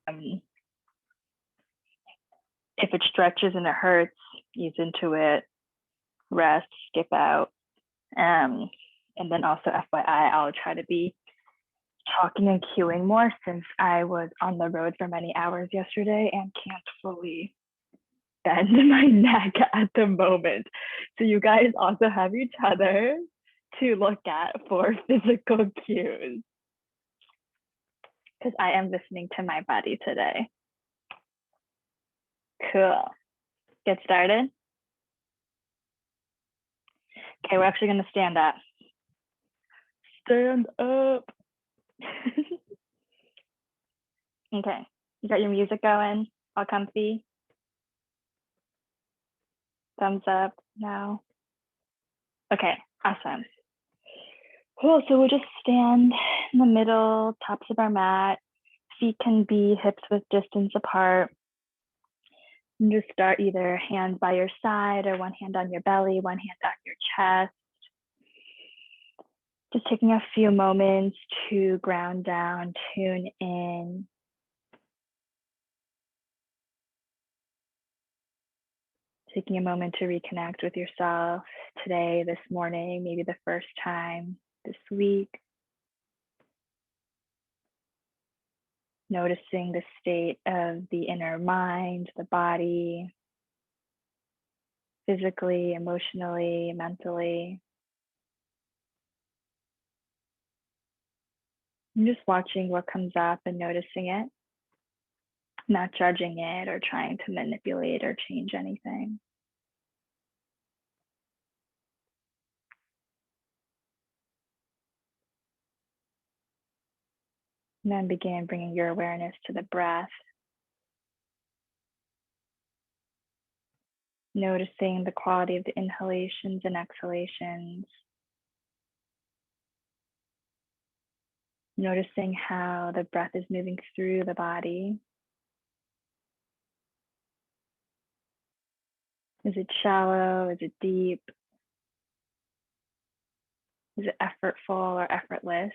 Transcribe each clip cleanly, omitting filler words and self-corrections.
If it stretches and it hurts, ease into it, rest, skip out. And then also FYI, I'll try to be talking and cueing more since I was on the road for many hours yesterday and can't fully bend my neck at the moment. So you guys also have each other to look at for physical cues because I am listening to my body today. Cool. Get started. Okay, we're actually going to stand up. Stand up. Okay, you got your music going, all comfy? Thumbs up now. Okay, awesome. Cool, so we'll just stand in the middle, tops of our mat. Feet can be hips width distance apart. And just start either hands by your side or one hand on your belly, one hand on your chest. Just taking a few moments to ground down, tune in. Taking a moment to reconnect with yourself today, this morning, maybe the first time this week. Noticing the state of the inner mind, the body, physically, emotionally, mentally. I'm just watching what comes up and noticing it, not judging it or trying to manipulate or change anything. And then begin bringing your awareness to the breath. Noticing the quality of the inhalations and exhalations. Noticing how the breath is moving through the body. Is it shallow? Is it deep? Is it effortful or effortless?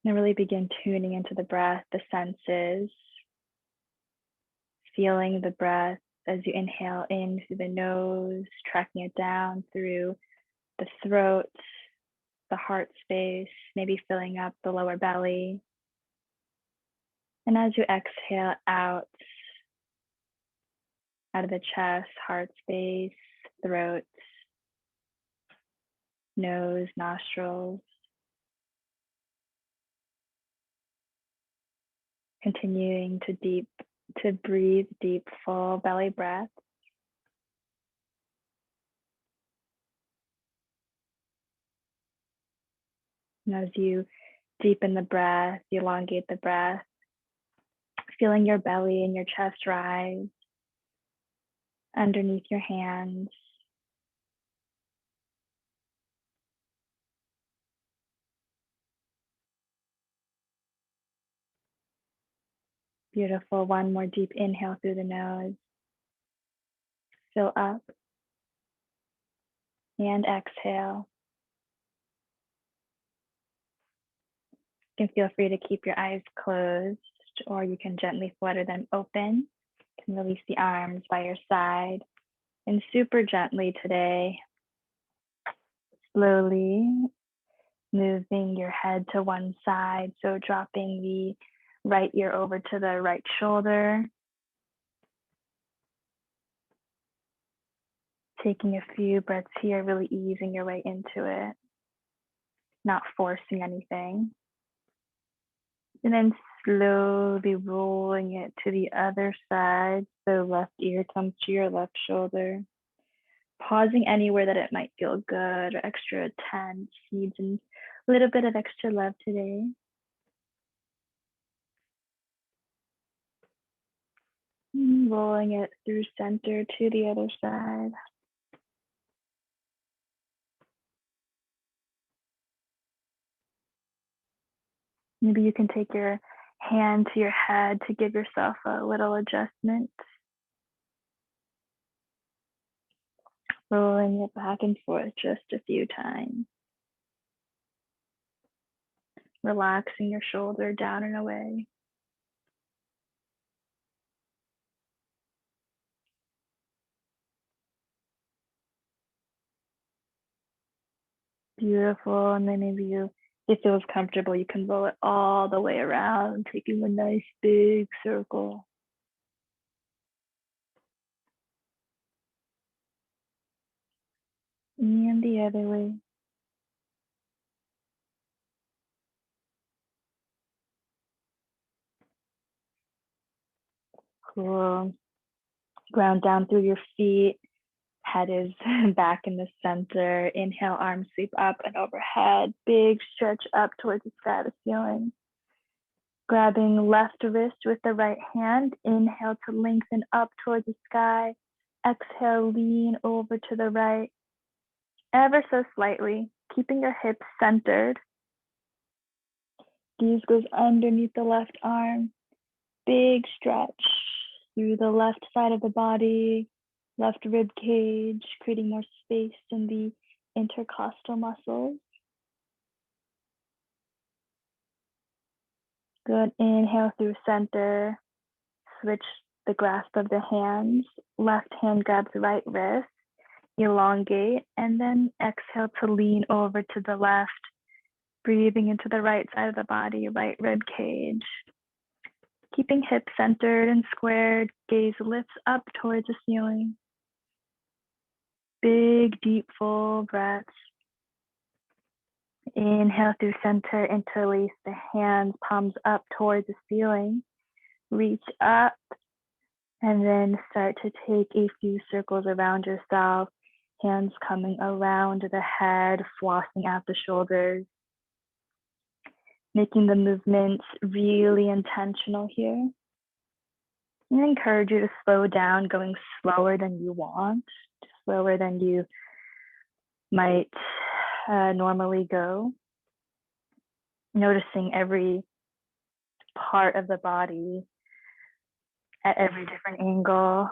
And really begin tuning into the breath, the senses, feeling the breath as you inhale in through the nose, tracking it down through the throat, the heart space, maybe filling up the lower belly. And as you exhale out of the chest, heart space, throat, nose, nostrils, continuing to breathe deep, full belly breath. And as you deepen the breath, elongate the breath, feeling your belly and your chest rise underneath your hands. Beautiful. One more deep inhale through the nose. Fill up and exhale. You can feel free to keep your eyes closed, or you can gently flutter them open. You can release the arms by your side. And super gently today, slowly moving your head to one side. So dropping the right ear over to the right shoulder. Taking a few breaths here, really easing your way into it, not forcing anything. And then slowly rolling it to the other side. So left ear comes to your left shoulder. Pausing anywhere that it might feel good or extra tense, needs a little bit of extra love today. Rolling it through center to the other side. Maybe you can take your hand to your head to give yourself a little adjustment. rolling it back and forth just a few times. Relaxing your shoulder down and away. Beautiful. And then if it feels comfortable, you can roll it all the way around, taking a nice big circle. And the other way. Cool. Ground down through your feet. Head is back in the center. Inhale, arms sweep up and overhead. Big stretch up towards the sky, the ceiling. Grabbing left wrist with the right hand. Inhale to lengthen up towards the sky. Exhale, lean over to the right. Ever so slightly, keeping your hips centered. Gaze goes underneath the left arm. Big stretch through the left side of the body, left rib cage, creating more space in the intercostal muscles. Good. Inhale through center. Switch the grasp of the hands. Left hand grabs right wrist. Elongate, and then exhale to lean over to the left. Breathing into the right side of the body, right rib cage. Keeping hips centered and squared, gaze lifts up towards the ceiling. Big, deep, full breaths. Inhale through center, interlace the hands, palms up towards the ceiling. Reach up, and then start to take a few circles around yourself. Hands coming around the head, flossing out the shoulders. Making the movements really intentional here. And I encourage you to slow down, going slower than you want, slower than you might normally go. Noticing every part of the body at every different angle.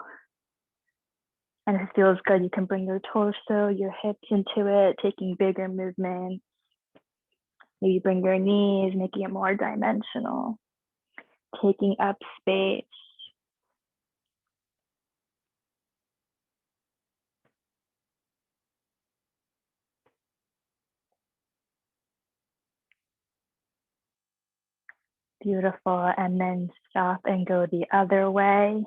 And if it feels good, you can bring your torso, your hips into it, taking bigger movements. Maybe bring your knees, making it more dimensional, taking up space. Beautiful. And then stop and go the other way.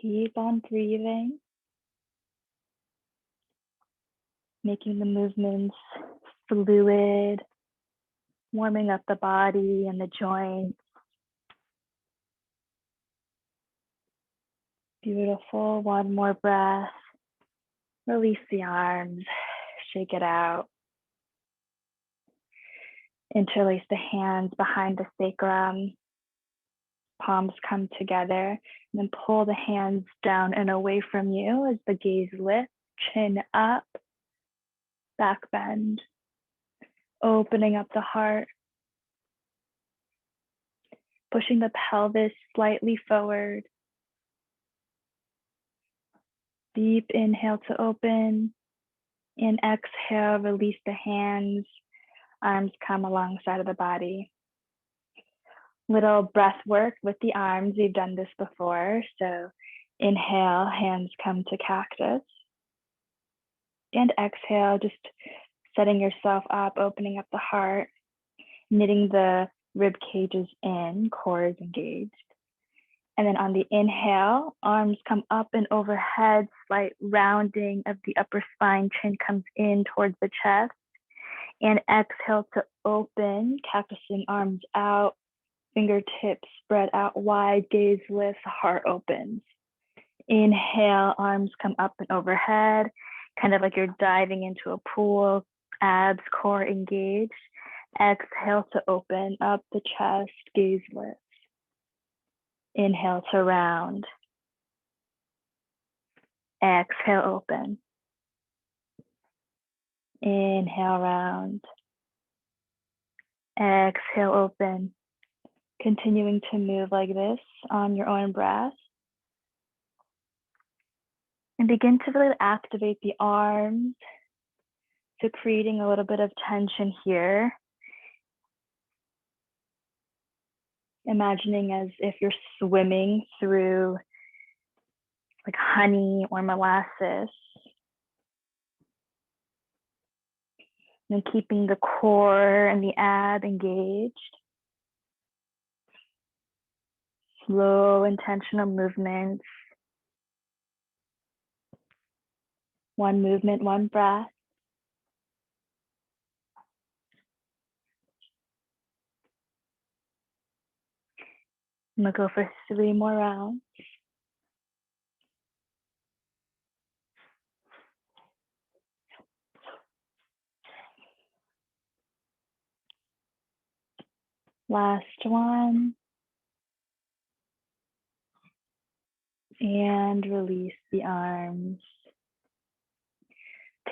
Keep on breathing. Making the movements fluid, warming up the body and the joints. Beautiful. One more breath. Release the arms, shake it out. Interlace the hands behind the sacrum. Palms come together, and then pull the hands down and away from you as the gaze lifts, chin up, back bend, opening up the heart, pushing the pelvis slightly forward. Deep inhale to open, and exhale, release the hands, arms come alongside of the body. Little breath work with the arms. We've done this before. So inhale, hands come to cactus. And exhale, just setting yourself up, opening up the heart, knitting the rib cages in, core is engaged. And then on the inhale, arms come up and overhead, slight rounding of the upper spine, chin comes in towards the chest. And exhale to open, cactusing arms out, fingertips spread out wide, gaze lifts, heart opens. Inhale, arms come up and overhead, kind of like you're diving into a pool, abs, core engaged. Exhale to open up the chest, gaze lifts. Inhale to round. Exhale, open. Inhale, round. Exhale, open. Continuing to move like this on your own breath. And begin to really activate the arms. So creating a little bit of tension here. Imagining as if you're swimming through like honey or molasses. And keeping the core and the ab engaged. Slow, intentional movements. One movement, one breath. I'm gonna go for 3 more rounds. Last one. And release the arms.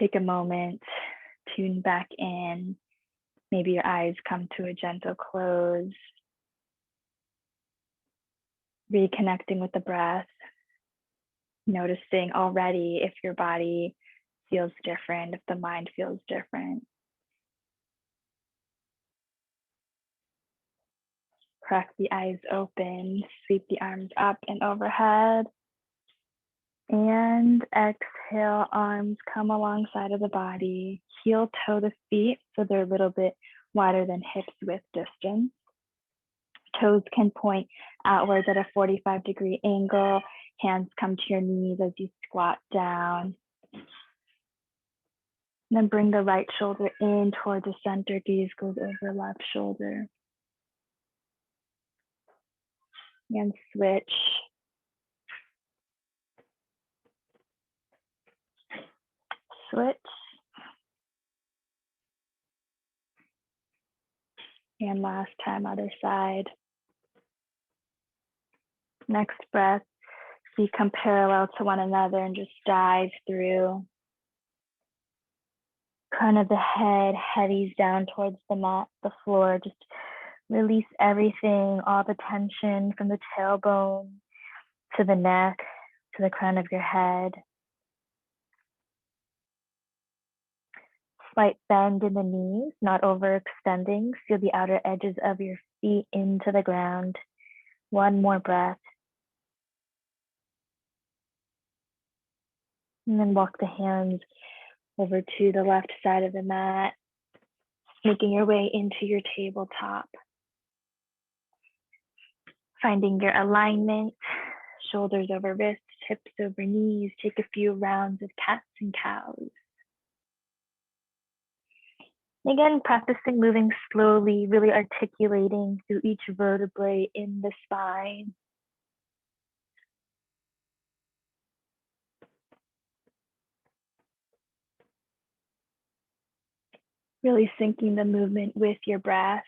Take a moment, tune back in. Maybe your eyes come to a gentle close. Reconnecting with the breath. Noticing already if your body feels different, if the mind feels different. Crack the eyes open, sweep the arms up and overhead. And exhale, arms come alongside of the body. Heel toe the feet so they're a little bit wider than hips width distance. Toes can point outwards at a 45-degree angle. Hands come to your knees as you squat down. And then bring the right shoulder in towards the center. Gaze goes over left shoulder. And switch. Switch. And last time, other side. Next breath, feet come parallel to one another and just dive through. Crown of the head heavies down towards the mat, the floor. Just release everything, all the tension from the tailbone to the neck, to the crown of your head. Slight bend in the knees, not overextending. Feel the outer edges of your feet into the ground. One more breath. And then walk the hands over to the left side of the mat, making your way into your tabletop. Finding your alignment, shoulders over wrists, hips over knees. Take a few rounds of cats and cows. Again, practicing moving slowly, really articulating through each vertebrae in the spine. Really syncing the movement with your breath.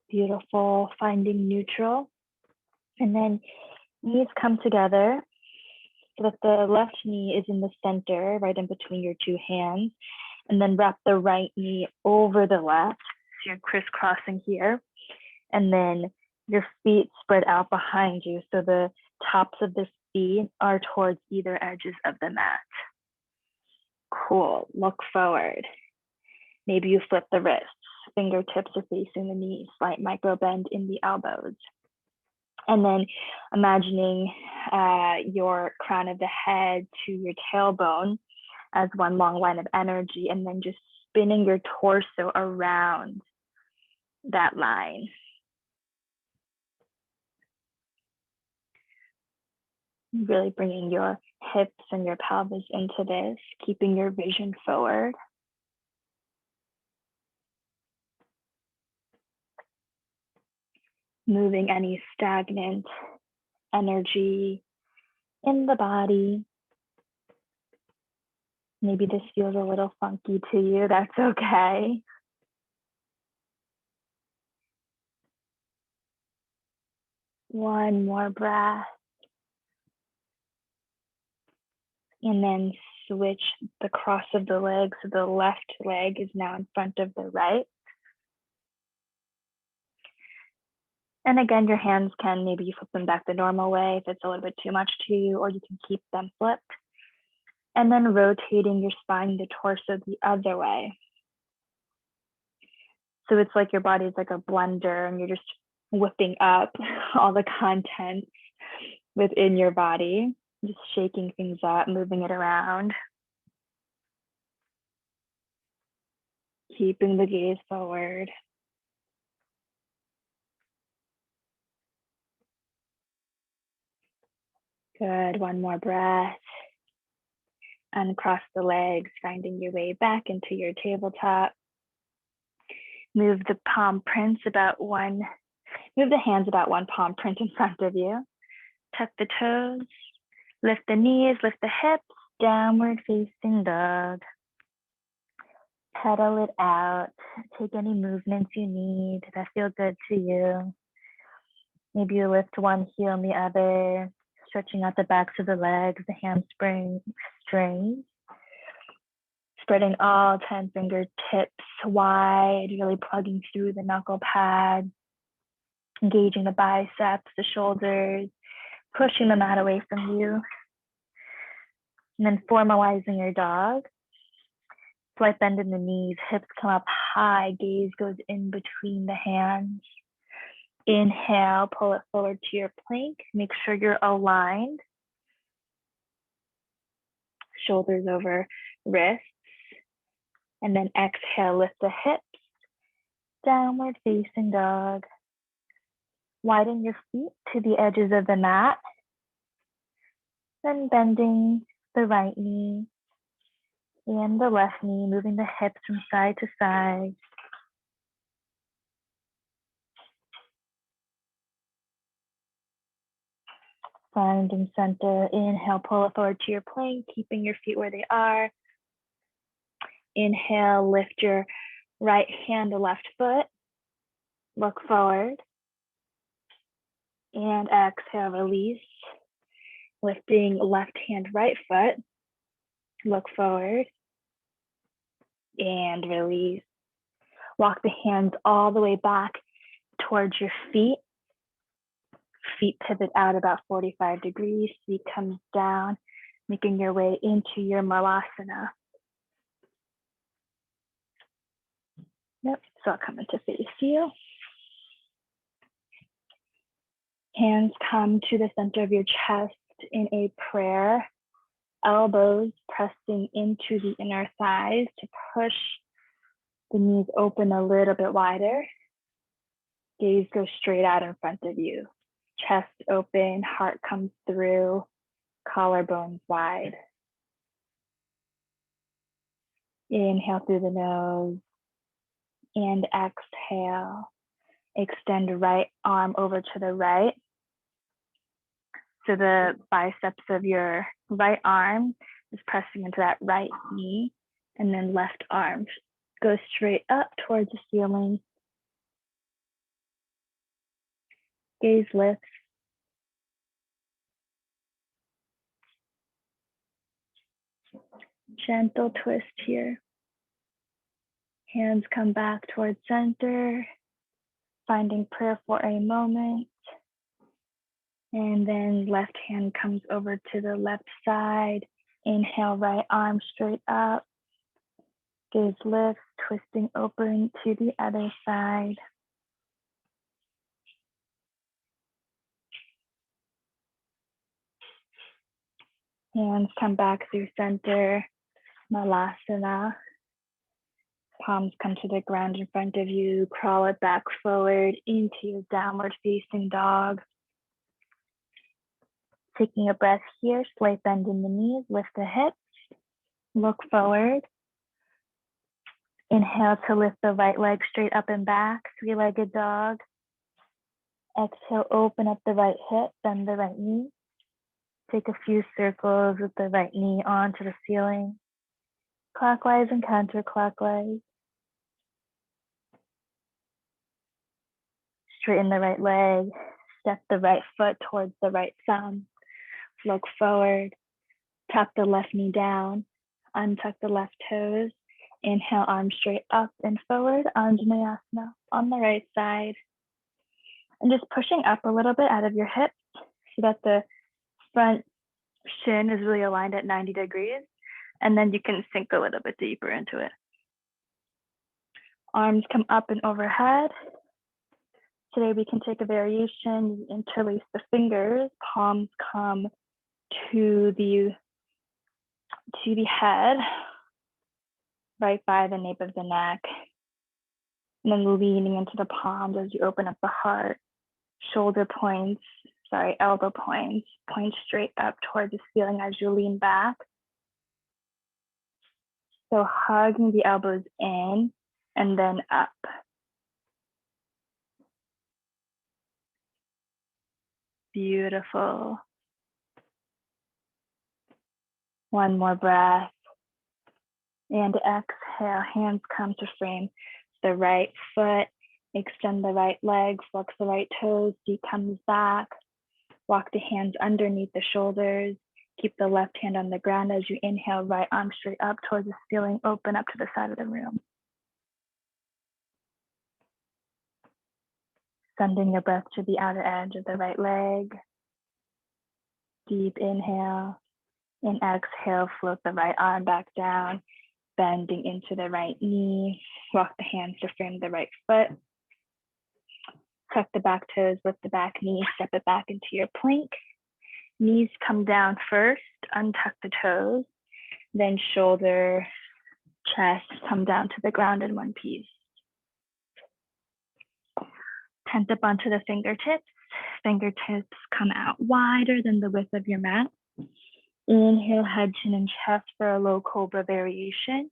Beautiful, finding neutral. And then knees come together so that the left knee is in the center, right in between your two hands. And then wrap the right knee over the left. So you're crisscrossing here. And then your feet spread out behind you. So the tops of the feet are towards either edges of the mat. Cool, look forward. Maybe you flip the wrists. Fingertips are facing the knees, slight micro bend in the elbows. And then imagining your crown of the head to your tailbone as one long line of energy, and then just spinning your torso around that line. Really bringing your hips and your pelvis into this, keeping your vision forward. Moving any stagnant energy in the body. Maybe this feels a little funky to you, that's okay. One more breath. And then switch the cross of the legs. So the left leg is now in front of the right. And again, your hands can, maybe you flip them back the normal way if it's a little bit too much to you, or you can keep them flipped. And then rotating your spine, the torso the other way. So it's like your body is like a blender and you're just whipping up all the contents within your body, just shaking things up, moving it around. Keeping the gaze forward. Good, one more breath. Uncross the legs, finding your way back into your tabletop. Move the palm prints move the hands about one palm print in front of you. Tuck the toes, lift the knees, lift the hips, downward facing dog. Pedal it out. Take any movements you need that feel good to you. Maybe you lift one heel and the other, stretching out the backs of the legs, the hamstring strings. Spreading all 10 fingertips wide, really plugging through the knuckle pad, engaging the biceps, the shoulders, pushing the mat away from you. And then formalizing your dog. Slight bend in the knees, hips come up high, gaze goes in between the hands. Inhale, pull it forward to your plank. Make sure you're aligned. Shoulders over wrists. And then exhale, lift the hips. Downward facing dog. Widen your feet to the edges of the mat. Then bending the right knee and the left knee, moving the hips from side to side. Finding center. Inhale, pull it forward to your plank, keeping your feet where they are. Inhale, lift your right hand to left foot. Look forward. And exhale, release. Lifting left hand, right foot. Look forward. And release. Walk the hands all the way back towards your feet. Feet pivot out about 45 degrees. Feet comes down, making your way into your Malasana. Yep, so I'll come into face you. Hands come to the center of your chest in a prayer. Elbows pressing into the inner thighs to push the knees open a little bit wider. Gaze goes straight out in front of you. Chest open, heart comes through, collarbones wide. Inhale through the nose and exhale. Extend right arm over to the right. So the biceps of your right arm is pressing into that right knee, and then left arm goes straight up towards the ceiling. Gaze lifts. Gentle twist here. Hands come back towards center, finding prayer for a moment. And then left hand comes over to the left side. Inhale, right arm straight up. Gaze lifts, twisting open to the other side. Hands come back through center, Malasana. Palms come to the ground in front of you. Crawl it back forward into your downward facing dog. Taking a breath here, slight bend in the knees, lift the hips, look forward. Inhale to lift the right leg straight up and back, three-legged dog. Exhale, open up the right hip, bend the right knee. Take a few circles with the right knee onto the ceiling, clockwise and counterclockwise. Straighten the right leg, step the right foot towards the right thumb. Look forward. Tap the left knee down, untuck the left toes. Inhale, arms straight up and forward, Anjaneyasana on the right side. And just pushing up a little bit out of your hips so that the front shin is really aligned at 90 degrees. And then you can sink a little bit deeper into it. Arms come up and overhead. Today we can take a variation, interlace the fingers, palms come to the head, right by the nape of the neck. And then leaning into the palms as you open up the heart. Elbow points, point straight up towards the ceiling as you lean back. So hugging the elbows in and then up. Beautiful. One more breath. And exhale, hands come to frame the right foot, extend the right leg, flex the right toes, feet comes back. Walk the hands underneath the shoulders. Keep the left hand on the ground as you inhale, right arm straight up towards the ceiling, open up to the side of the room. Sending your breath to the outer edge of the right leg. Deep inhale, and exhale, float the right arm back down, bending into the right knee. Walk the hands to frame the right foot. Tuck the back toes, lift the back knee, step it back into your plank. Knees come down first, untuck the toes, then shoulder, chest come down to the ground in one piece. Tent up onto the fingertips. Fingertips come out wider than the width of your mat. Inhale, head, chin, and chest for a low cobra variation.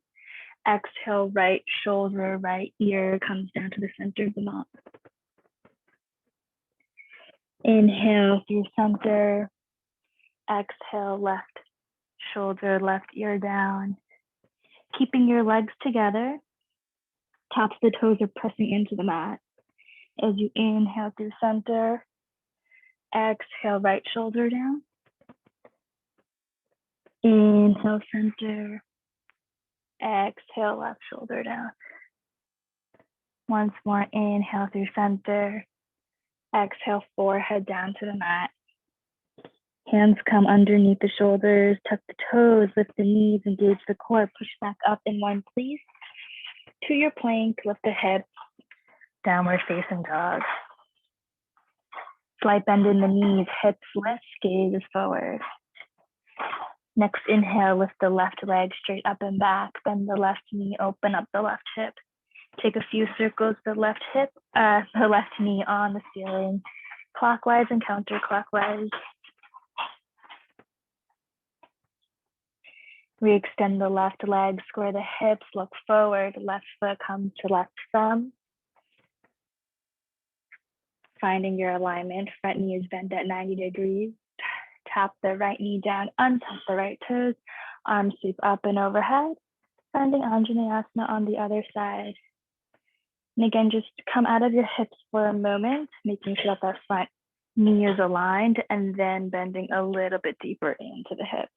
Exhale, right shoulder, right ear comes down to the center of the mat. Inhale through center. Exhale, left shoulder, left ear down. Keeping your legs together. Tops of the toes are pressing into the mat. As you inhale through center, exhale, right shoulder down. Inhale, center. Exhale, left shoulder down. Once more, inhale through center. Exhale, forehead down to the mat. Hands come underneath the shoulders, tuck the toes, lift the knees, engage the core, push back up in one, please. To your plank, lift the head, downward facing dog. Slight bend in the knees, hips lift, gaze forward. Next inhale, lift the left leg straight up and back, bend the left knee, open up the left hip. Take a few circles, the left knee on the ceiling, clockwise and counterclockwise. Re-extend the left leg, square the hips, look forward, left foot comes to left thumb. Finding your alignment, front knee is bent at 90 degrees. Tap the right knee down, untuck the right toes, arms sweep up and overhead. Finding Anjaneyasana on the other side. And again, just come out of your hips for a moment, making sure that front knee is aligned and then bending a little bit deeper into the hips.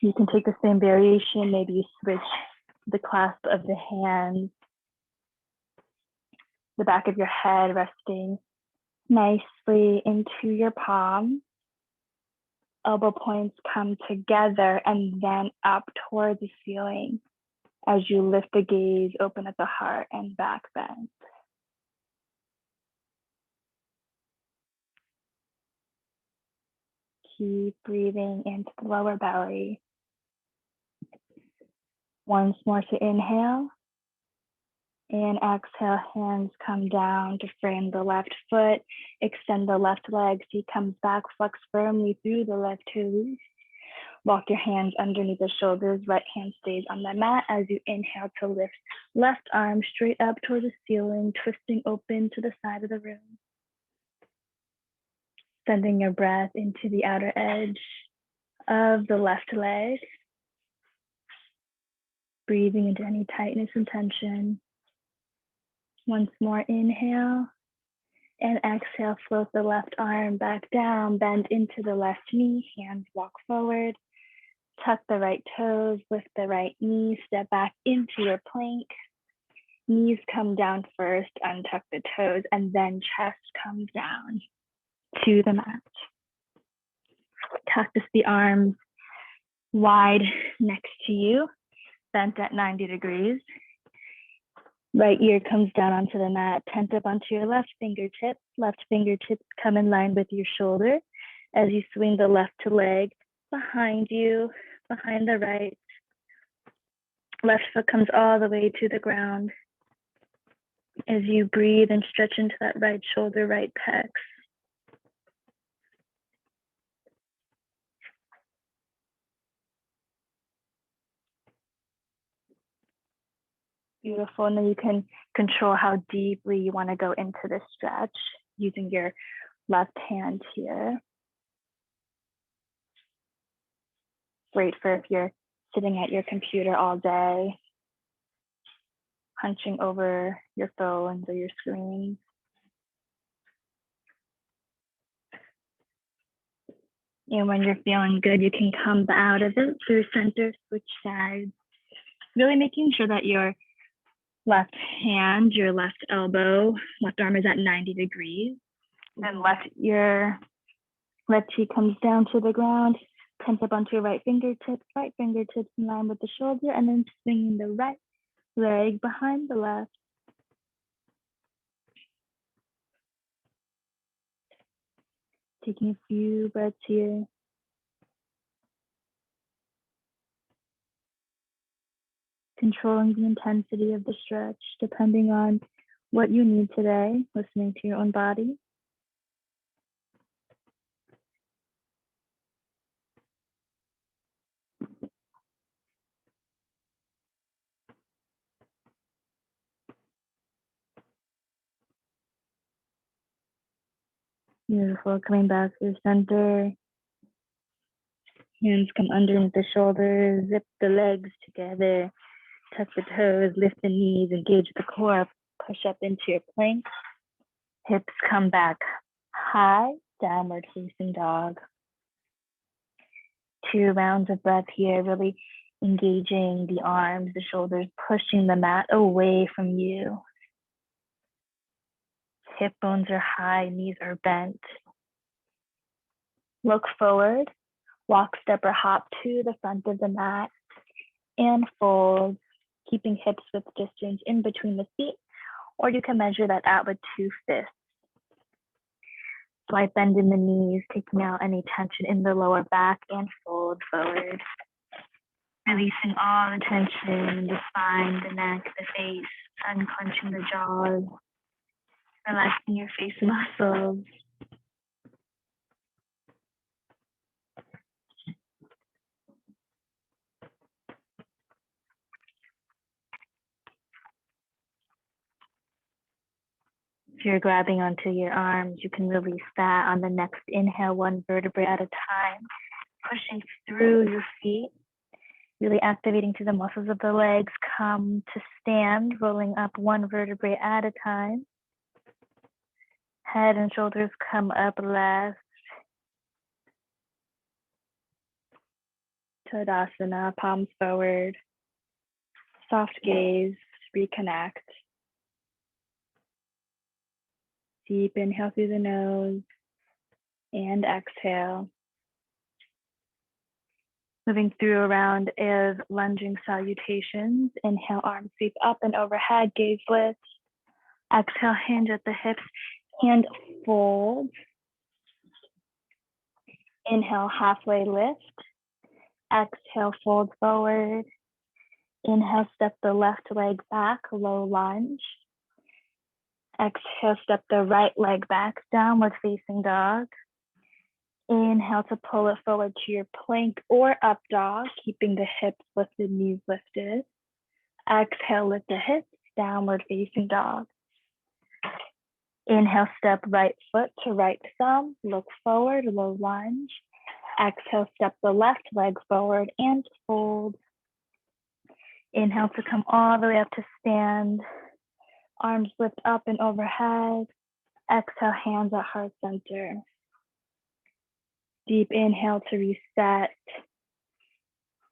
You can take the same variation, maybe you switch the clasp of the hands, the back of your head resting nicely into your palm. Elbow points come together and then up towards the ceiling. As you lift the gaze, open up the heart and back bend. Keep breathing into the lower belly. Once more to inhale. And exhale, hands come down to frame the left foot. Extend the left leg, feet comes back, flex firmly through the left toes. Walk your hands underneath the shoulders, right hand stays on the mat as you inhale to lift left arm straight up toward the ceiling, twisting open to the side of the room. Sending your breath into the outer edge of the left leg. Breathing into any tightness and tension. Once more, inhale. And exhale, float the left arm back down, bend into the left knee, hands walk forward. Tuck the right toes, lift the right knee, step back into your plank. Knees come down first, untuck the toes, and then chest comes down to the mat. Cactus the arms wide next to you, bent at 90 degrees. Right ear comes down onto the mat, tent up onto your left fingertips. Left fingertips come in line with your shoulder as you swing the left leg behind you, behind the right. Left foot comes all the way to the ground as you breathe and stretch into that right shoulder, right pecs. Beautiful. And then you can control how deeply you want to go into this stretch using your left hand here. Great for if you're sitting at your computer all day, hunching over your phones or your screen. And when you're feeling good, you can come out of it through center, switch sides. Really making sure that your left hand, your left elbow, left arm is at 90 degrees. And left cheek comes down to the ground, tent up onto your right fingertips in line with the shoulder, and then swinging the right leg behind the left. Taking a few breaths here. Controlling the intensity of the stretch, depending on what you need today, listening to your own body. Beautiful, coming back to the center. Hands come underneath the shoulders, zip the legs together, tuck the toes, lift the knees, engage the core, push up into your plank. Hips come back high, downward facing dog. 2 rounds of breath here, really engaging the arms, the shoulders, pushing the mat away from you. Hip bones are high, knees are bent. Look forward, walk, step, or hop to the front of the mat and fold, keeping hips width distance in between the feet, or you can measure that out with 2 fists. Slight bend in the knees, taking out any tension in the lower back, and fold forward. Releasing all the tension in the spine, the neck, the face, unclenching the jaws, relaxing your face muscles. If you're grabbing onto your arms, you can release that on the next inhale, 1 vertebrae at a time, pushing through your feet, really activating through the muscles of the legs. Come to stand, rolling up 1 vertebrae at a time. Head and shoulders come up last. Tadasana, palms forward. Soft gaze, reconnect. Deep inhale through the nose and exhale. Moving through a round of lunging salutations. Inhale, arms sweep up and overhead, gaze lift. Exhale, hinge at the hips, hand fold. Inhale, halfway lift. Exhale, fold forward. Inhale, step the left leg back, low lunge. Exhale, step the right leg back, downward facing dog. Inhale to pull it forward to your plank or up dog, keeping the hips lifted, knees lifted. Exhale, lift the hips, downward facing dog. Inhale, step right foot to right thumb, look forward, low lunge. Exhale, step the left leg forward and fold. Inhale to come all the way up to stand. Arms lift up and overhead. Exhale, hands at heart center. Deep inhale to reset.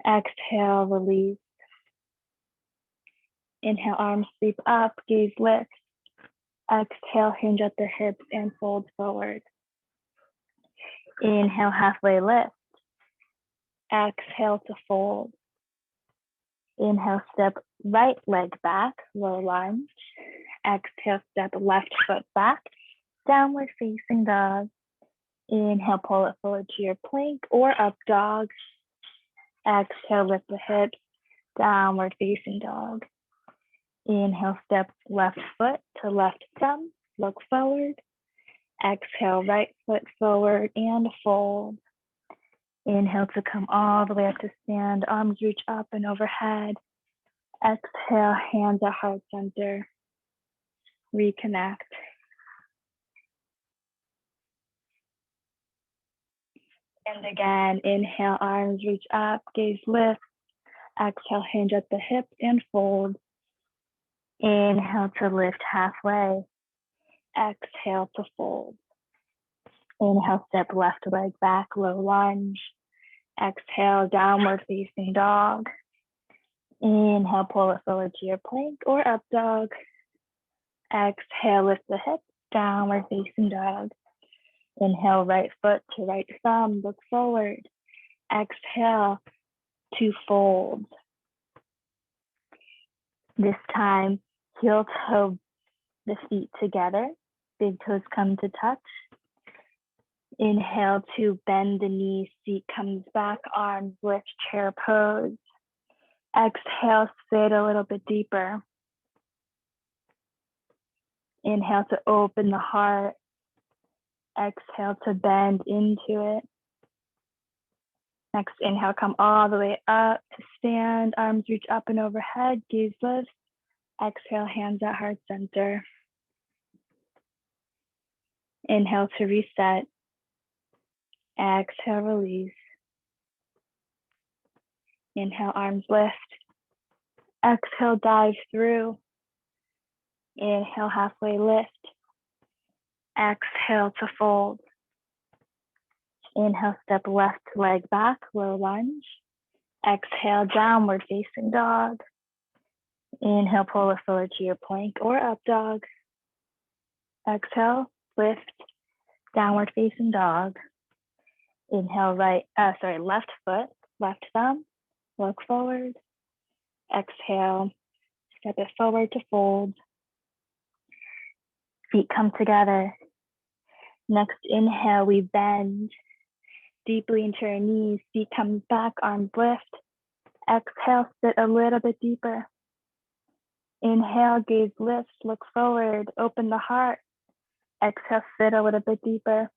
Exhale, release. Inhale, arms sweep up, gaze lift. Exhale, hinge at the hips and fold forward. Inhale, halfway lift. Exhale to fold. Inhale, step right leg back, low lunge. Exhale, step left foot back, downward facing dog. Inhale, pull it forward to your plank or up dog. Exhale, lift the hips, downward facing dog. Inhale, step left foot to left thumb, look forward. Exhale, right foot forward and fold. Inhale to come all the way up to stand, arms reach up and overhead. Exhale, hands at heart center. Reconnect. And again, inhale, arms reach up, gaze lift. Exhale, hinge at the hip and fold. Inhale to lift halfway. Exhale to fold. Inhale, step left leg back, low lunge. Exhale, downward facing dog. Inhale, pull it forward to your plank or up dog. Exhale, lift the hips, downward facing dog. Inhale, right foot to right thumb, look forward. Exhale to fold. This time, heel toe the feet together. Big toes come to touch. Inhale to bend the knees, feet comes back, arms lift, chair pose. Exhale, sit a little bit deeper. Inhale to open the heart. Exhale to bend into it. Next inhale, come all the way up to stand, arms reach up and overhead, gaze lift. Exhale, hands at heart center. Inhale to reset. Exhale, release. Inhale, arms lift. Exhale, dive through. Inhale, halfway lift. Exhale to fold. Inhale, step left leg back, low lunge. Exhale, downward facing dog. Inhale, pull it forward to your plank or up dog. Exhale, lift, downward facing dog. Inhale, left foot, left thumb, look forward. Exhale, step it forward to fold. Feet come together. Next inhale, we bend deeply into your knees. Feet comes back, arms lift. Exhale, sit a little bit deeper. Inhale, gaze lift, look forward, open the heart. Exhale, sit a little bit deeper.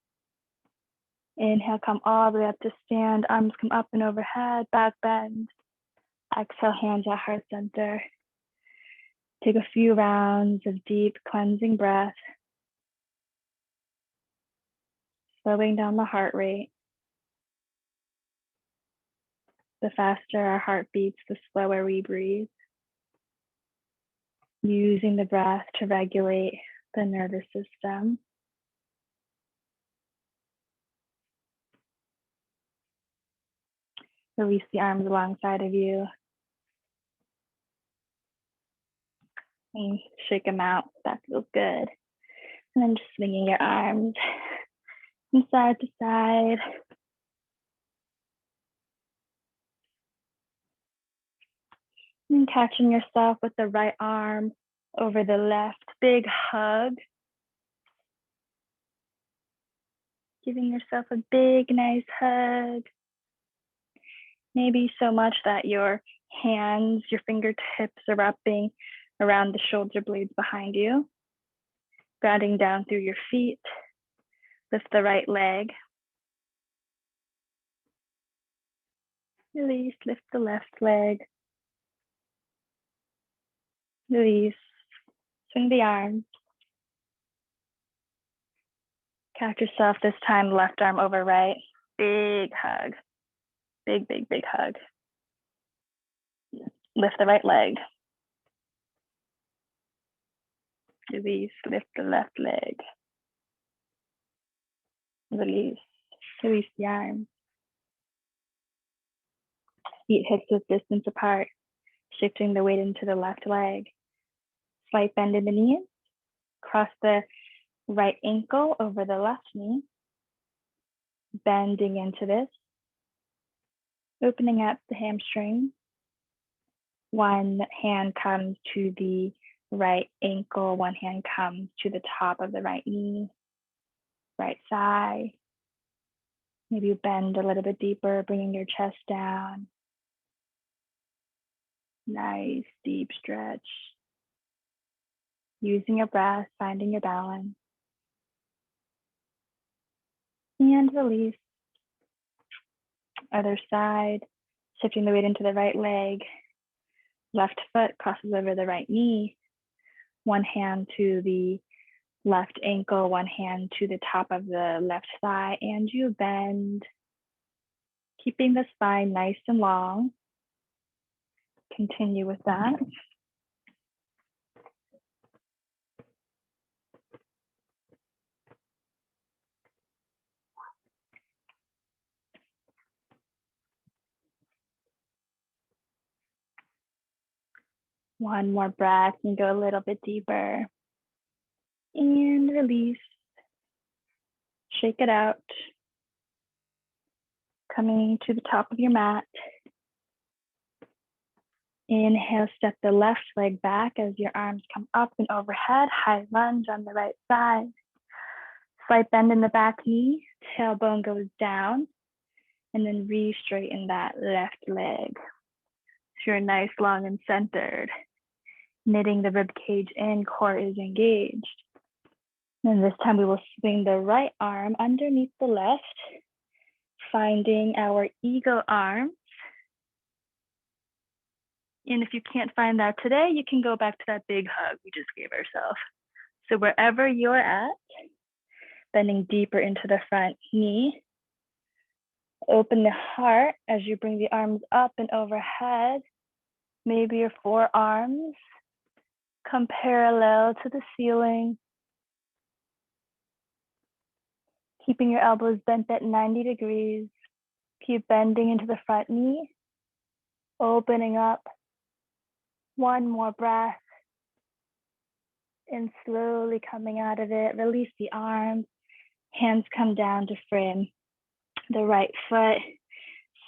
Inhale, come all the way up to stand, arms come up and overhead, back bend. Exhale, hands at heart center. Take a few rounds of deep cleansing breath. Slowing down the heart rate. The faster our heart beats, the slower we breathe. Using the breath to regulate the nervous system. Release the arms alongside of you. And shake them out. That feels good. And then just swinging your arms from side to side. And catching yourself with the right arm over the left. Big hug. Giving yourself a big, nice hug. Maybe so much that your hands, your fingertips are wrapping around the shoulder blades behind you. Grounding down through your feet. Lift the right leg. Release, lift the left leg. Release, swing the arms. Catch yourself this time, left arm over right. Big hug. Big, big, big hug. Lift the right leg. Release, lift the left leg. Release. Release the arms. Feet hips width distance apart, shifting the weight into the left leg. Slight bend in the knees. Cross the right ankle over the left knee. Bending into this. Opening up the hamstring. One hand comes to the right ankle, one hand comes to the top of the right knee, right thigh. Maybe you bend a little bit deeper, bringing your chest down. Nice deep stretch. Using your breath, finding your balance. And release. Other side, shifting the weight into the right leg. Left foot crosses over the right knee. One hand to the left ankle, one hand to the top of the left thigh, and you bend, keeping the spine nice and long. Continue with that. One more breath and go a little bit deeper. And release. Shake it out. Coming to the top of your mat. Inhale, step the left leg back as your arms come up and overhead. High lunge on the right side. Slight bend in the back knee. Tailbone goes down. And then re-straighten that left leg. So you're nice, long, and centered. Knitting the rib cage in, core is engaged. And this time we will swing the right arm underneath the left, finding our eagle arms. And if you can't find that today, you can go back to that big hug we just gave ourselves. So wherever you're at, bending deeper into the front knee, open the heart as you bring the arms up and overhead. Maybe your forearms come parallel to the ceiling. Keeping your elbows bent at 90 degrees. Keep bending into the front knee. Opening up. One more breath. And slowly coming out of it, release the arms. Hands come down to frame the right foot.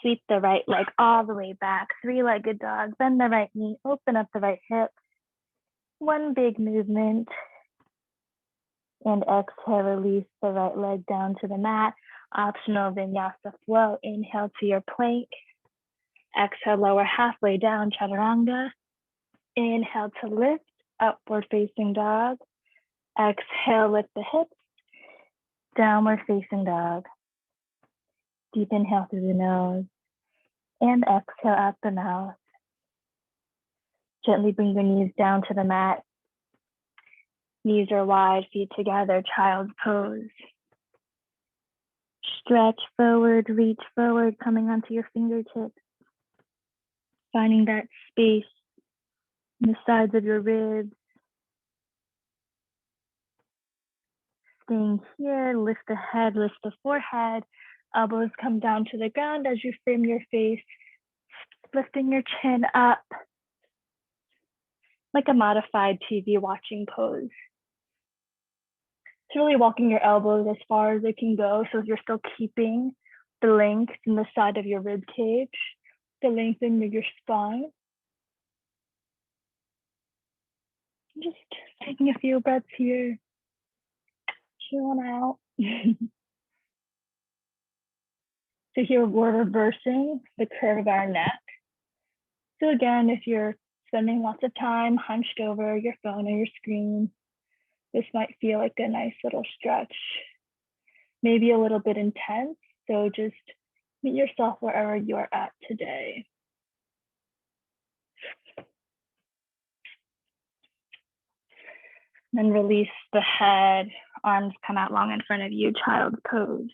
Sweep the right leg all the way back. Three-legged dog. Bend the right knee. Open up the right hip. One big movement. And exhale, release the right leg down to the mat. Optional vinyasa flow. Inhale to your plank. Exhale, lower halfway down, chaturanga. Inhale to lift, upward facing dog. Exhale, lift the hips. Downward facing dog. Deep inhale through the nose. And exhale out the mouth. Gently bring your knees down to the mat. Knees are wide, feet together, child's pose. Stretch forward, reach forward, coming onto your fingertips. Finding that space in the sides of your ribs. Staying here, lift the head, lift the forehead. Elbows come down to the ground as you frame your face. Lifting your chin up. Like a modified TV watching pose. It's really walking your elbows as far as it can go, so you're still keeping the length in the side of your rib cage, the length in your spine. Just taking a few breaths here, chilling out. So here we're reversing the curve of our neck. So again, if you're spending lots of time hunched over your phone or your screen, this might feel like a nice little stretch, maybe a little bit intense. So just meet yourself wherever you are at today. Then release the head, arms come out long in front of you, child's pose.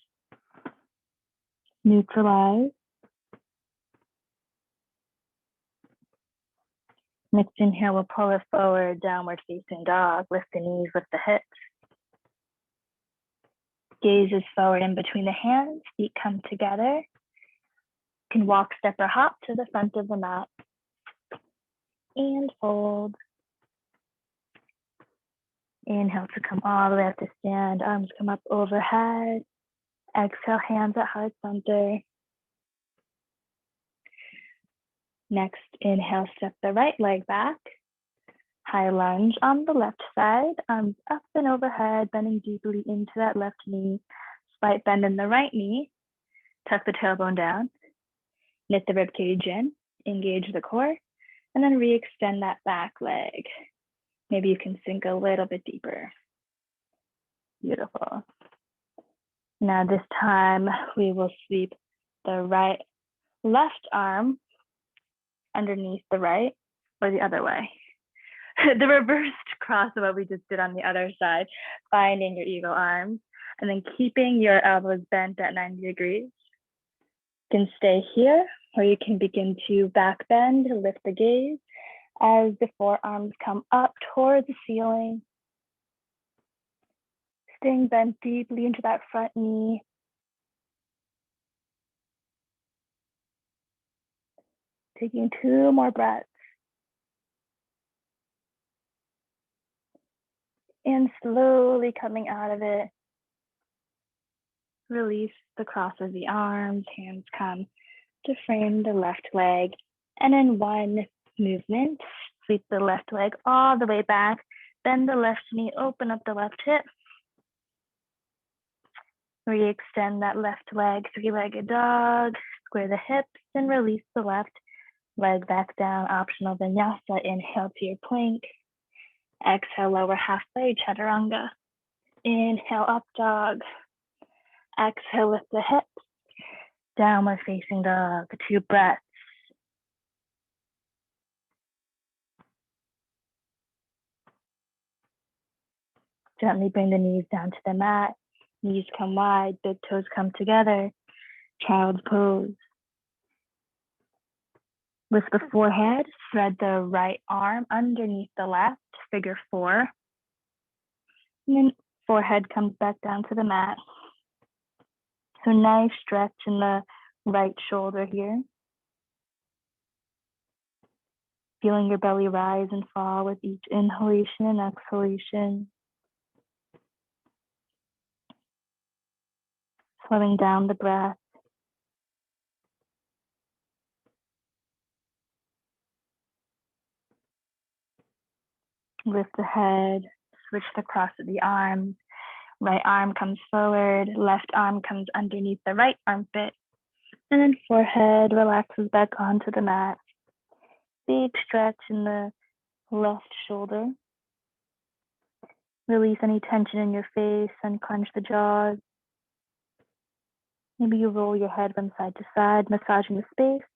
Neutralize. Next inhale, we'll pull it forward, downward facing dog. Lift the knees, lift the hips. Gaze is forward in between the hands, feet come together. You can walk, step, or hop to the front of the mat. And fold. Inhale to come all the way up to stand, arms come up overhead. Exhale, hands at heart center. Next, inhale, step the right leg back. High lunge on the left side, arms up and overhead, bending deeply into that left knee. Slight bend in the right knee. Tuck the tailbone down. Knit the rib cage in, engage the core, and then re-extend that back leg. Maybe you can sink a little bit deeper. Beautiful. Now this time we will sweep the left arm underneath the right, or the other way. The reversed cross of what we just did on the other side, finding your eagle arms, and then keeping your elbows bent at 90 degrees. You can stay here, or you can begin to back bend, lift the gaze as the forearms come up towards the ceiling. Staying bent deeply into that front knee. Taking 2 more breaths. And slowly coming out of it, release the cross of the arms, hands come to frame the left leg. And in one movement, sweep the left leg all the way back, bend the left knee, open up the left hip. Re-extend that left leg, 3-legged dog, square the hips and release the left leg back down, optional vinyasa. Inhale to your plank. Exhale, lower halfway, chaturanga. Inhale, up dog. Exhale, lift the hips. Downward facing dog, 2 breaths. Gently bring the knees down to the mat. Knees come wide, big toes come together. Child's pose. Lift the forehead, thread the right arm underneath the left, figure 4. And then forehead comes back down to the mat. So nice stretch in the right shoulder here. Feeling your belly rise and fall with each inhalation and exhalation. Slowing down the breath. Lift the head, switch the cross of the arms. Right arm comes forward, left arm comes underneath the right armpit. And then forehead relaxes back onto the mat. Big stretch in the left shoulder. Release any tension in your face, unclench the jaws. Maybe you roll your head from side to side, massaging the space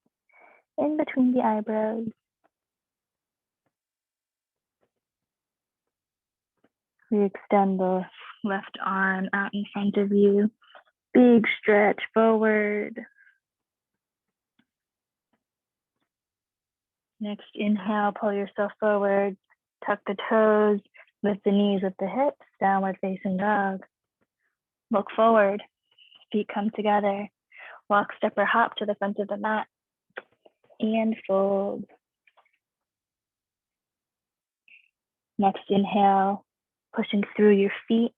in between the eyebrows. We extend the left arm out in front of you. Big stretch forward. Next, inhale, pull yourself forward. Tuck the toes, lift the knees with the hips, downward facing dog. Look forward, feet come together. Walk, step, or hop to the front of the mat. And fold. Next, inhale, pushing through your feet,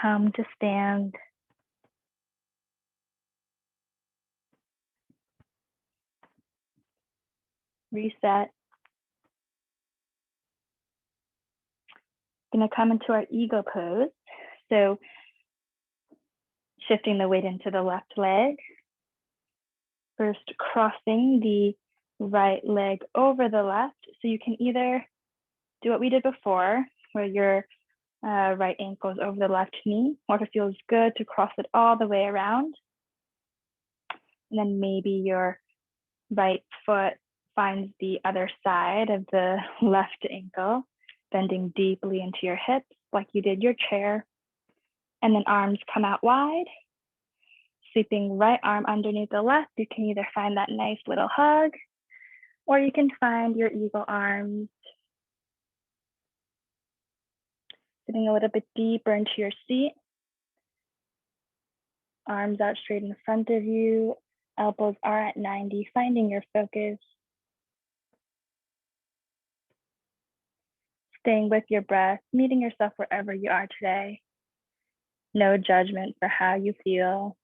come to stand. Reset. Gonna come into our eagle pose. So shifting the weight into the left leg. First, crossing the right leg over the left. So you can either do what we did before, where your right ankle is over the left knee, or if it feels good to cross it all the way around. And then maybe your right foot finds the other side of the left ankle, bending deeply into your hips like you did your chair. And then arms come out wide. Sweeping right arm underneath the left, you can either find that nice little hug, or you can find your eagle arms. Sitting a little bit deeper into your seat. Arms out straight in front of you. Elbows are at 90, finding your focus. Staying with your breath, meeting yourself wherever you are today. No judgment for how you feel.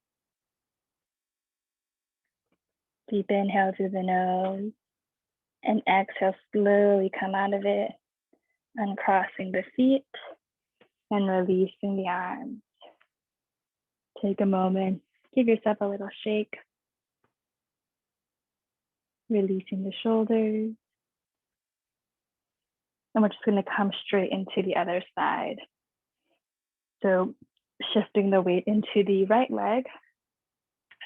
Deep inhale through the nose and exhale, slowly come out of it, uncrossing the feet and releasing the arms. Take a moment, give yourself a little shake, releasing the shoulders. And we're just going to come straight into the other side. So shifting the weight into the right leg,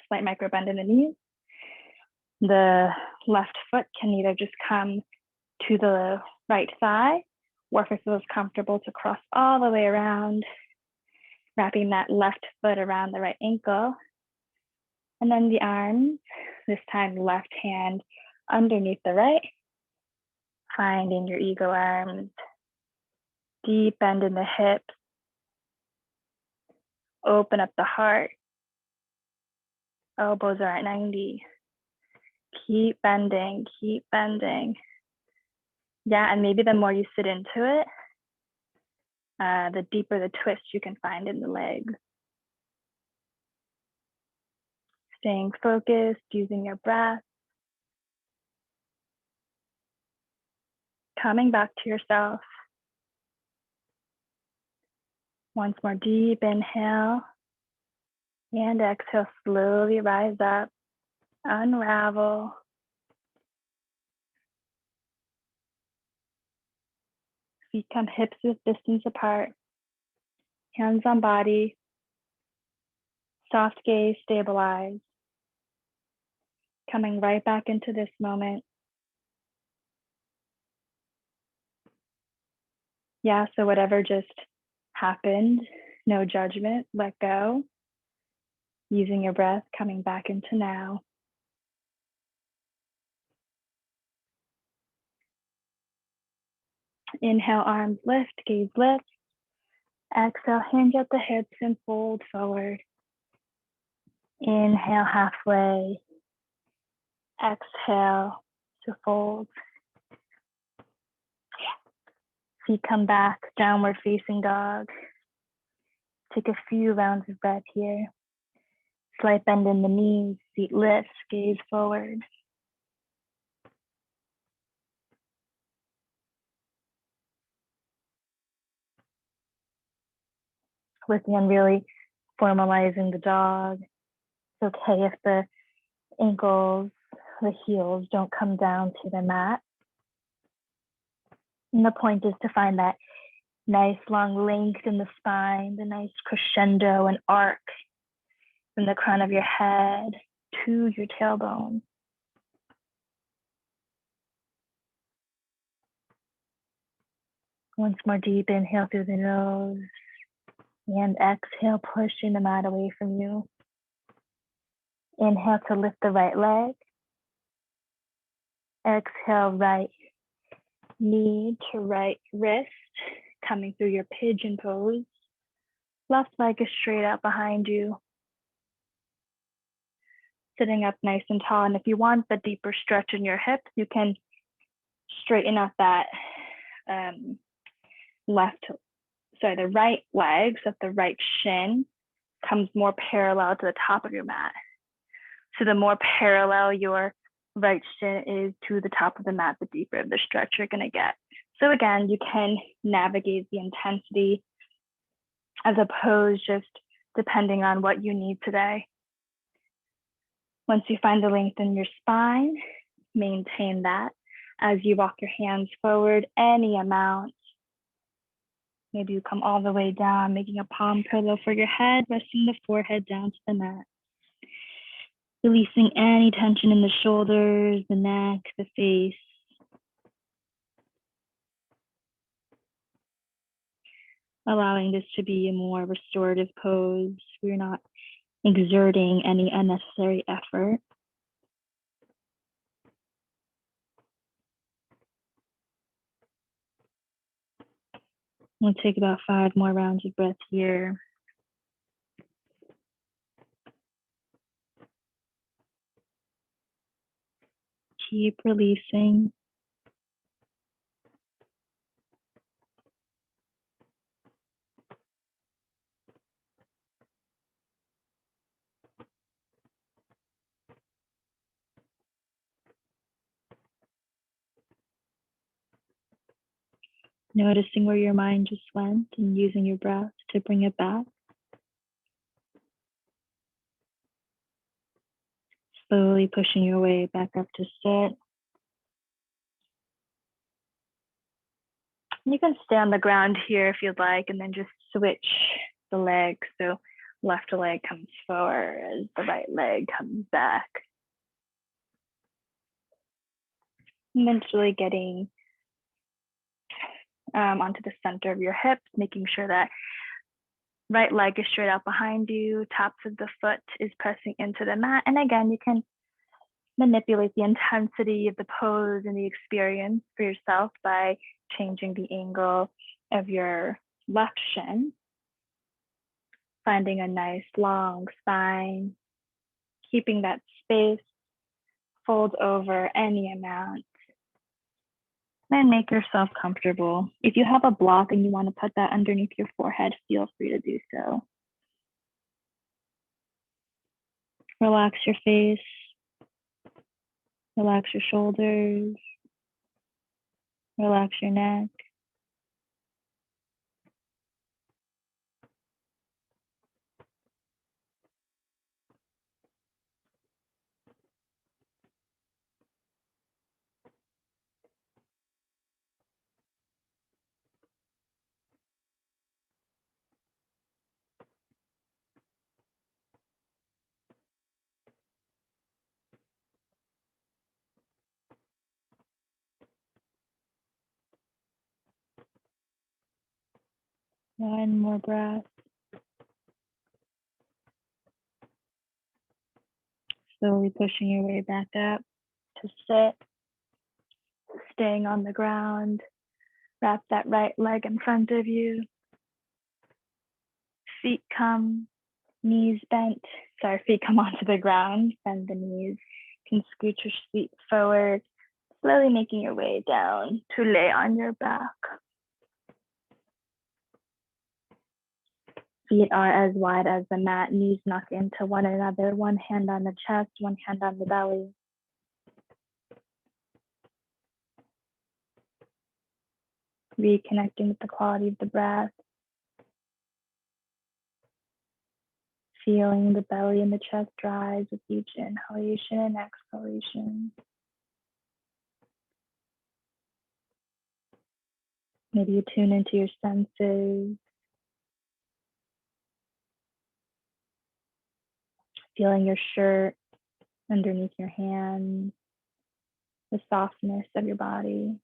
slight micro bend in the knees. The left foot can either just come to the right thigh, or if it feels comfortable to cross all the way around, wrapping that left foot around the right ankle. And then the arms, this time left hand underneath the right, finding your eagle arms, deep bend in the hips, open up the heart, elbows are at 90. Keep bending, keep bending. Yeah, and maybe the more you sit into it, the deeper the twist you can find in the legs. Staying focused, using your breath. Coming back to yourself. Once more, deep inhale and exhale, slowly rise up, unravel. Feet come hips width distance apart, hands on body, soft gaze, stabilize. Coming right back into this moment. Yeah, so whatever just happened, no judgment, let go. Using your breath, coming back into now. Inhale, arms lift, gaze lift. Exhale, hinge at the hips and fold forward. Inhale, halfway. Exhale to fold. Feet come back, downward facing dog. Take a few rounds of breath here. Slight bend in the knees, feet lift, gaze forward. Working on really formalizing the dog. It's okay if the ankles, the heels don't come down to the mat. And the point is to find that nice long length in the spine, the nice crescendo and arc from the crown of your head to your tailbone. Once more, deep inhale through the nose and exhale, pushing the mat away from you. Inhale to lift the right leg. Exhale, right knee to right wrist, coming through your pigeon pose. Left leg is straight out behind you. Sitting up nice and tall. And if you want the deeper stretch in your hips, you can straighten up that the right leg, so that the right shin comes more parallel to the top of your mat. So the more parallel your right shin is to the top of the mat, the deeper the stretch you're gonna get. So again, you can navigate the intensity as opposed just depending on what you need today. Once you find the length in your spine, maintain that as you walk your hands forward any amount. Maybe you come all the way down, making a palm pillow for your head, resting the forehead down to the mat. Releasing any tension in the shoulders, the neck, the face. Allowing this to be a more restorative pose. We're not exerting any unnecessary effort. We'll take about 5 more rounds of breath here. keep releasing. Noticing where your mind just went and using your breath to bring it back. Slowly pushing your way back up to sit. You can stay on the ground here if you'd like, and then just switch the leg. So left leg comes forward as the right leg comes back. Eventually getting onto the center of your hips, making sure that right leg is straight out behind you, tops of the foot is pressing into the mat. And again, you can manipulate the intensity of the pose and the experience for yourself by changing the angle of your left shin, finding a nice long spine, keeping that space, fold over any amount, and make yourself comfortable. If you have a block and you want to put that underneath your forehead, feel free to do so. Relax your face, relax your shoulders, relax your neck. One more breath. Slowly pushing your way back up to sit, staying on the ground. Wrap that right leg in front of you. Feet come, knees bent. Sorry, feet come onto the ground, bend the knees. You can scoot your feet forward, slowly making your way down to lay on your back. Feet are as wide as the mat, knees knock into one another, one hand on the chest, one hand on the belly. Reconnecting with the quality of the breath. Feeling the belly and the chest rise with each inhalation and exhalation. Maybe you tune into your senses. Feeling your shirt underneath your hands, the softness of your body.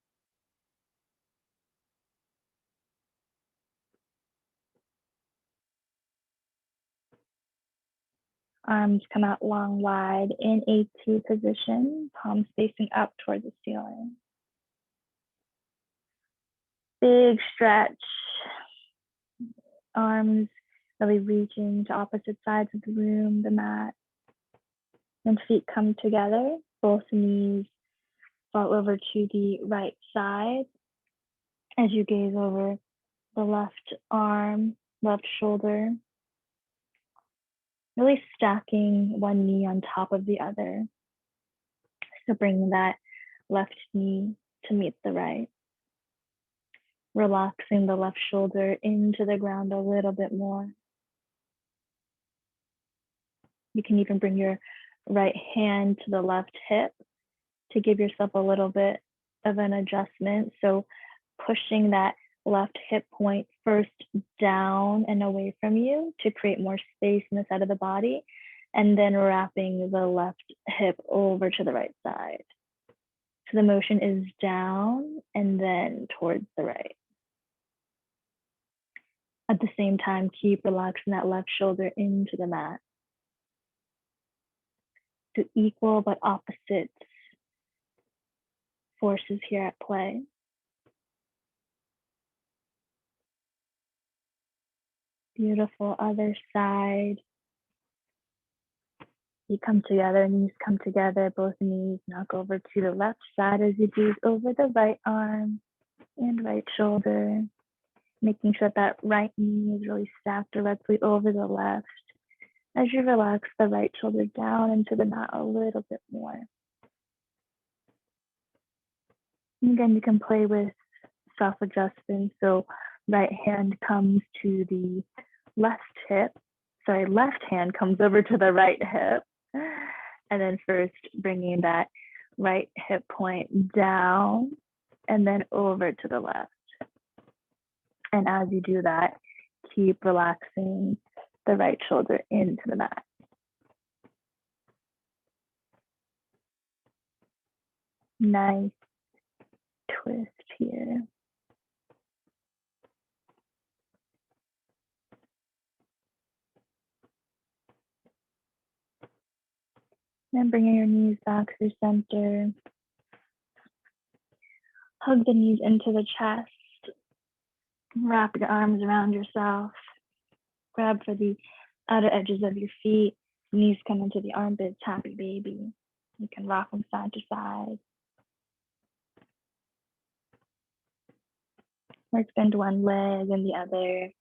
Arms come out long, wide in a two position, palms facing up toward the ceiling. Big stretch, arms really reaching to opposite sides of the room, the mat. And feet come together, both knees fall over to the right side as you gaze over the left arm, left shoulder, really stacking one knee on top of the other. So bringing that left knee to meet the right. Relaxing the left shoulder into the ground a little bit more. You can even bring your right hand to the left hip to give yourself a little bit of an adjustment. So pushing that left hip point first down and away from you to create more space in the side of the body, and then wrapping the left hip over to the right side. So the motion is down and then towards the right. At the same time, keep relaxing that left shoulder into the mat. So equal but opposite forces here at play. Beautiful, other side. Feet come together, knees come together, both knees knock over to the left side as you breathe over the right arm and right shoulder, making sure that right knee is really stacked directly over the left as you relax the right shoulder down into the mat a little bit more. And again, you can play with self-adjustment. So right hand comes to the left hip. Sorry, left hand comes over to the right hip. And then first bringing that right hip point down and then over to the left. And as you do that, keep relaxing the right shoulder into the mat. Nice twist here. Then bringing your knees back through center. Hug the knees into the chest. Wrap your arms around yourself. Grab for the outer edges of your feet. Knees come into the armpits, happy baby. You can rock from side to side. Or extend one leg and the other.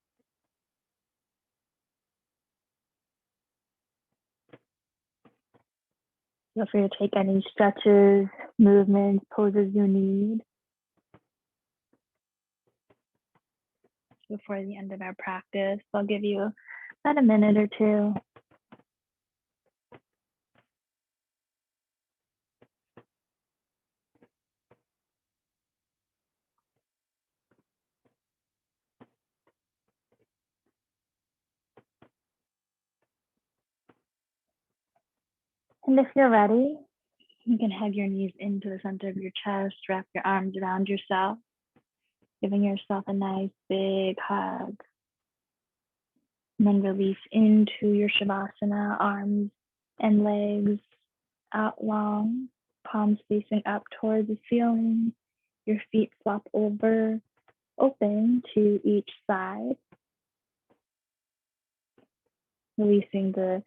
Feel free to take any stretches, movements, poses you need before the end of our practice. I'll give you about a minute or two. And if you're ready, you can have your knees into the center of your chest, wrap your arms around yourself, giving yourself a nice big hug. And then release into your Shavasana, arms and legs out long, palms facing up towards the ceiling. Your feet flop over, open to each side. Releasing the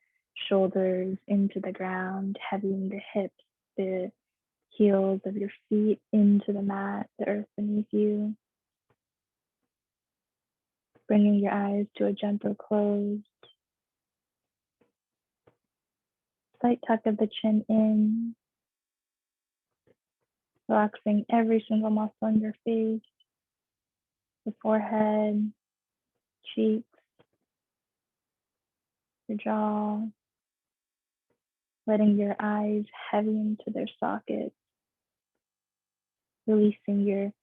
shoulders into the ground, heavying the hips, the heels of your feet into the mat, the earth beneath you. Bringing your eyes to a gentle close. Slight tuck of the chin in. Relaxing every single muscle in your face, the forehead, cheeks, your jaw. Letting your eyes heavy into their sockets. Releasing your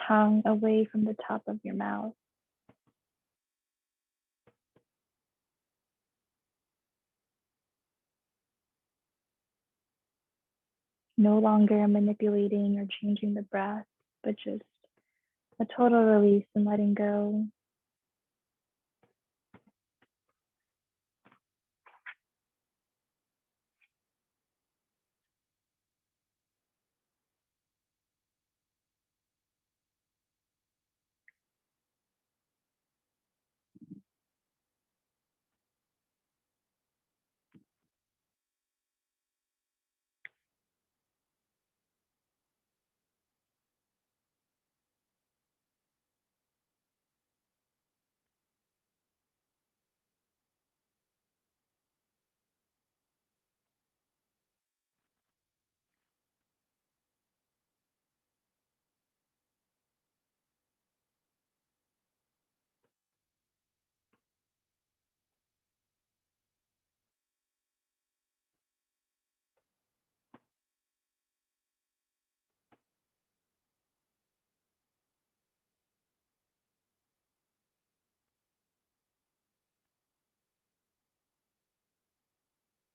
tongue away from the top of your mouth. No longer manipulating or changing the breath, but just a total release and letting go.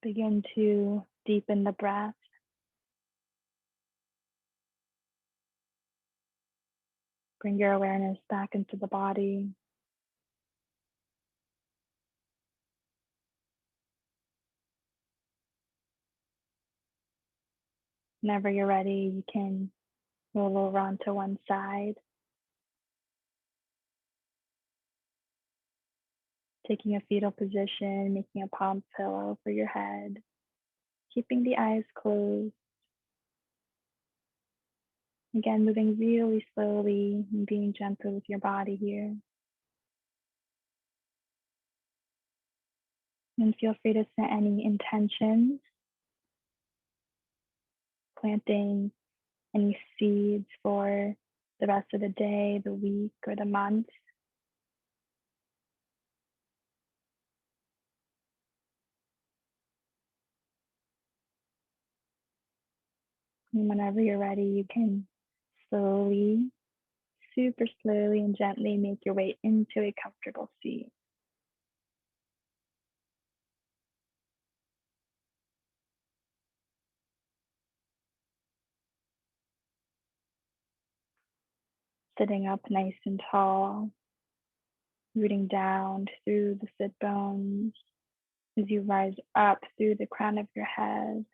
Begin to deepen the breath. Bring your awareness back into the body. Whenever you're ready, you can roll over onto one side, taking a fetal position, making a palm pillow for your head. keeping the eyes closed. Again, moving really slowly and being gentle with your body here. And feel free to set any intentions, planting any seeds for the rest of the day, the week, or the month. And whenever you're ready, you can slowly, super slowly and gently make your way into a comfortable seat. Sitting up nice and tall, rooting down through the sit bones as you rise up through the crown of your head.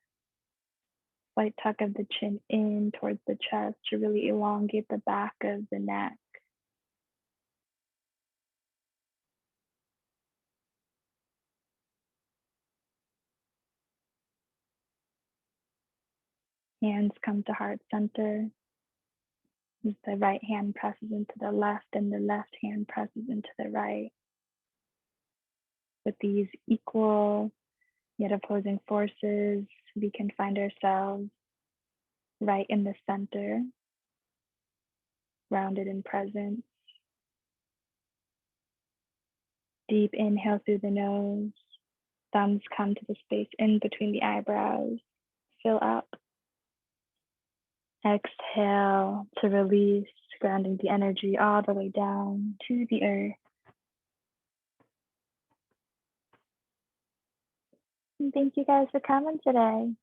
Slight tuck of the chin in towards the chest to really elongate the back of the neck. Hands come to heart center as the right hand presses into the left and the left hand presses into the right. With these equal yet opposing forces, we can find ourselves right in the center, grounded in presence. Deep inhale through the nose. Thumbs come to the space in between the eyebrows. Fill up. Exhale to release, grounding the energy all the way down to the earth. And thank you guys for coming today.